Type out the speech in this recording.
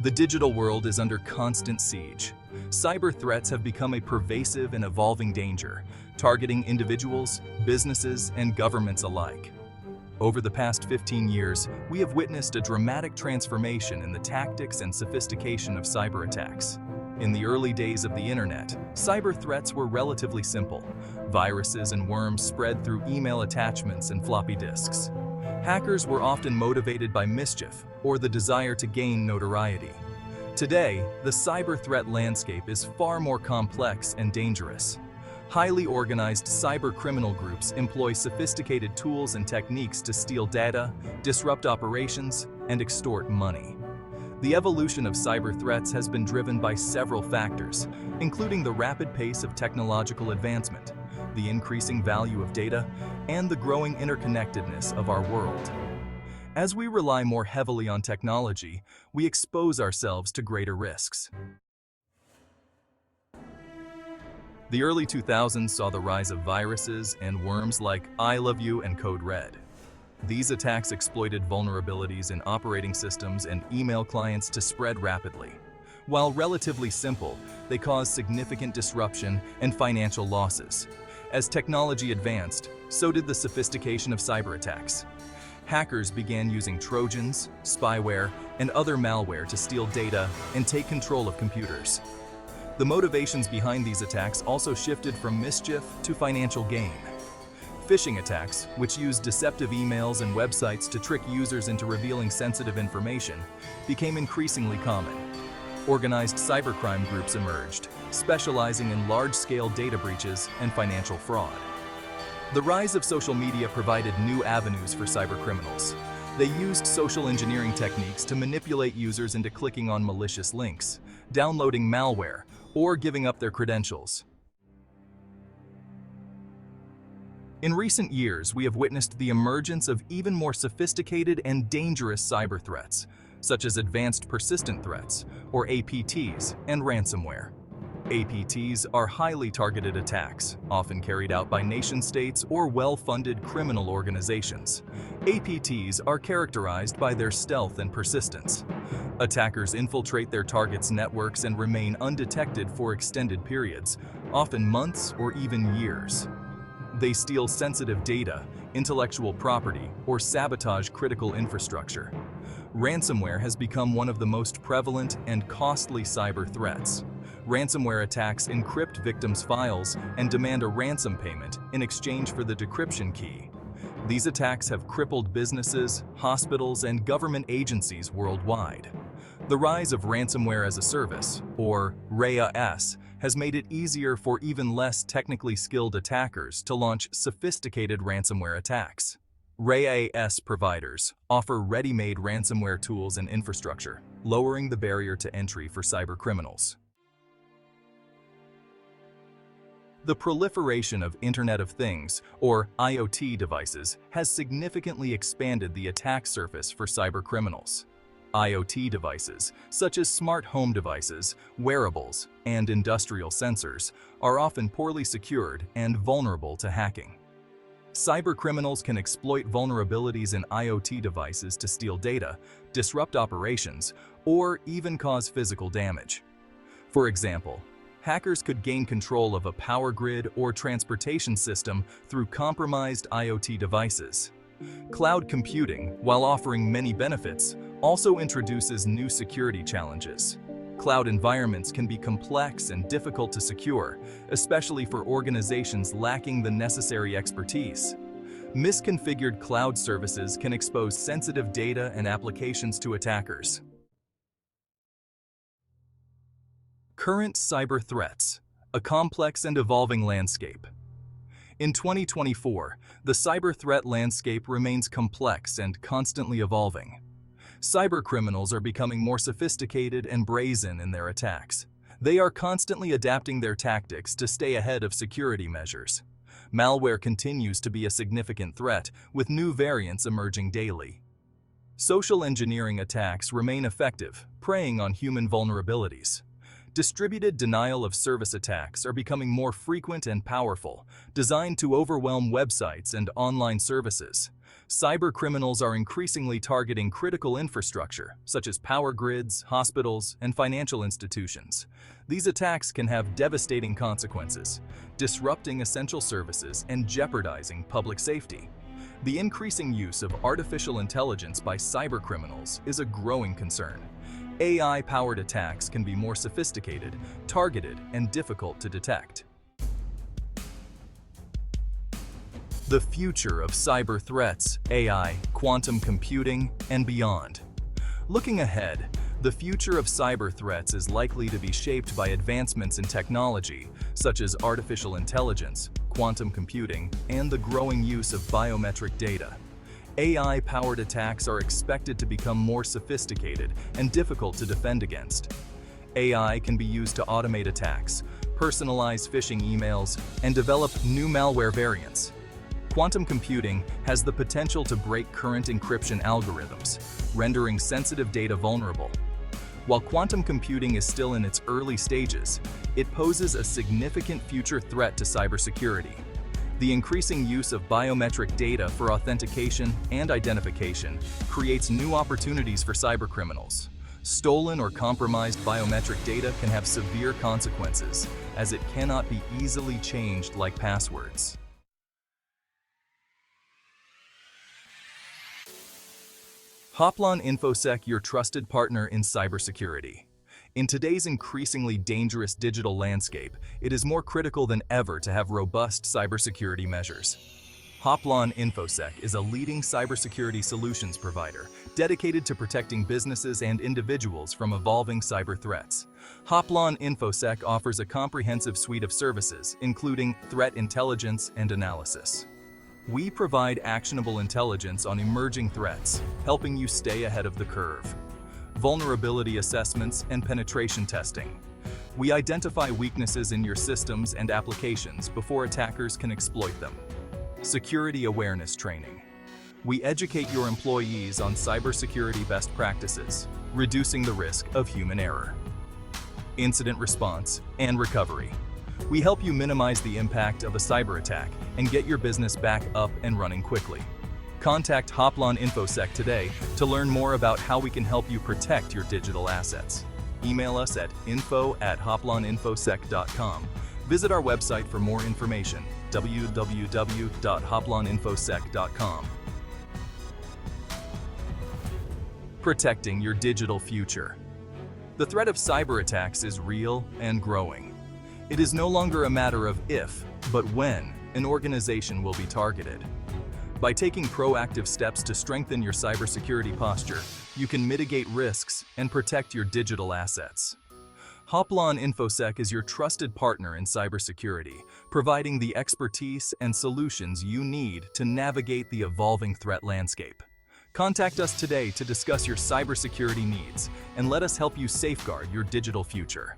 The digital world is under constant siege. Cyber threats have become a pervasive and evolving danger, targeting individuals, businesses, and governments alike. Over the past 15 years, we have witnessed a dramatic transformation in the tactics and sophistication of cyber attacks. In the early days of the internet, cyber threats were relatively simple. Viruses and worms spread through email attachments and floppy disks. Hackers were often motivated by mischief or the desire to gain notoriety. Today, the cyber threat landscape is far more complex and dangerous. Highly organized cyber criminal groups employ sophisticated tools and techniques to steal data, disrupt operations, and extort money. The evolution of cyber threats has been driven by several factors, including the rapid pace of technological advancement, the increasing value of data, and the growing interconnectedness of our world. As we rely more heavily on technology, we expose ourselves to greater risks. The early 2000s saw the rise of viruses and worms like I Love You and Code Red. These attacks exploited vulnerabilities in operating systems and email clients to spread rapidly. While relatively simple, they caused significant disruption and financial losses. As technology advanced, so did the sophistication of cyber attacks. Hackers began using Trojans, spyware, and other malware to steal data and take control of computers. The motivations behind these attacks also shifted from mischief to financial gain. Phishing attacks, which use deceptive emails and websites to trick users into revealing sensitive information, became increasingly common. Organized cybercrime groups emerged, specializing in large-scale data breaches and financial fraud. The rise of social media provided new avenues for cybercriminals. They used social engineering techniques to manipulate users into clicking on malicious links, downloading malware, or giving up their credentials. In recent years, we have witnessed the emergence of even more sophisticated and dangerous cyber threats, such as advanced persistent threats, or APTs, and ransomware. APTs are highly targeted attacks, often carried out by nation-states or well-funded criminal organizations. APTs are characterized by their stealth and persistence. Attackers infiltrate their targets' networks and remain undetected for extended periods, often months or even years. They steal sensitive data, intellectual property, or sabotage critical infrastructure. Ransomware has become one of the most prevalent and costly cyber threats. Ransomware attacks encrypt victims' files and demand a ransom payment in exchange for the decryption key. These attacks have crippled businesses, hospitals, and government agencies worldwide. The rise of ransomware as a service, or RAAS, has made it easier for even less technically skilled attackers to launch sophisticated ransomware attacks. RAAS providers offer ready-made ransomware tools and infrastructure, lowering the barrier to entry for cybercriminals. The proliferation of Internet of Things, or IoT devices, has significantly expanded the attack surface for cybercriminals. IoT devices, such as smart home devices, wearables, and industrial sensors, are often poorly secured and vulnerable to hacking. Cybercriminals can exploit vulnerabilities in IoT devices to steal data, disrupt operations, or even cause physical damage. For example, hackers could gain control of a power grid or transportation system through compromised IoT devices. Cloud computing, while offering many benefits, also introduces new security challenges. Cloud environments can be complex and difficult to secure, especially for organizations lacking the necessary expertise. Misconfigured cloud services can expose sensitive data and applications to attackers. Current cyber threats, a complex and evolving landscape. In 2024, the cyber threat landscape remains complex and constantly evolving. Cybercriminals are becoming more sophisticated and brazen in their attacks. They are constantly adapting their tactics to stay ahead of security measures. Malware continues to be a significant threat, with new variants emerging daily. Social engineering attacks remain effective, preying on human vulnerabilities. Distributed denial of service attacks are becoming more frequent and powerful, designed to overwhelm websites and online services. Cybercriminals are increasingly targeting critical infrastructure, such as power grids, hospitals, and financial institutions. These attacks can have devastating consequences, disrupting essential services and jeopardizing public safety. The increasing use of artificial intelligence by cybercriminals is a growing concern. AI-powered attacks can be more sophisticated, targeted, and difficult to detect. The future of cyber threats, AI, quantum computing, and beyond. Looking ahead, the future of cyber threats is likely to be shaped by advancements in technology, such as artificial intelligence, quantum computing, and the growing use of biometric data. AI-powered attacks are expected to become more sophisticated and difficult to defend against. AI can be used to automate attacks, personalize phishing emails, and develop new malware variants. Quantum computing has the potential to break current encryption algorithms, rendering sensitive data vulnerable. While quantum computing is still in its early stages, it poses a significant future threat to cybersecurity. The increasing use of biometric data for authentication and identification creates new opportunities for cybercriminals. Stolen or compromised biometric data can have severe consequences, as it cannot be easily changed like passwords. Hoplon Infosec, your trusted partner in cybersecurity. In today's increasingly dangerous digital landscape, it is more critical than ever to have robust cybersecurity measures. Hoplon Infosec is a leading cybersecurity solutions provider dedicated to protecting businesses and individuals from evolving cyber threats. Hoplon Infosec offers a comprehensive suite of services, including threat intelligence and analysis. We provide actionable intelligence on emerging threats, helping you stay ahead of the curve. Vulnerability assessments and penetration testing. We identify weaknesses in your systems and applications before attackers can exploit them. Security awareness training. We educate your employees on cybersecurity best practices, reducing the risk of human error. Incident response and recovery. We help you minimize the impact of a cyber attack and get your business back up and running quickly. Contact Hoplon Infosec today to learn more about how we can help you protect your digital assets. Email us at info@hoploninfosec.com. Visit our website for more information, www.hoploninfosec.com. Protecting your digital future. The threat of cyber attacks is real and growing. It is no longer a matter of if, but when, an organization will be targeted. By taking proactive steps to strengthen your cybersecurity posture, you can mitigate risks and protect your digital assets. Hoplon Infosec is your trusted partner in cybersecurity, providing the expertise and solutions you need to navigate the evolving threat landscape. Contact us today to discuss your cybersecurity needs and let us help you safeguard your digital future.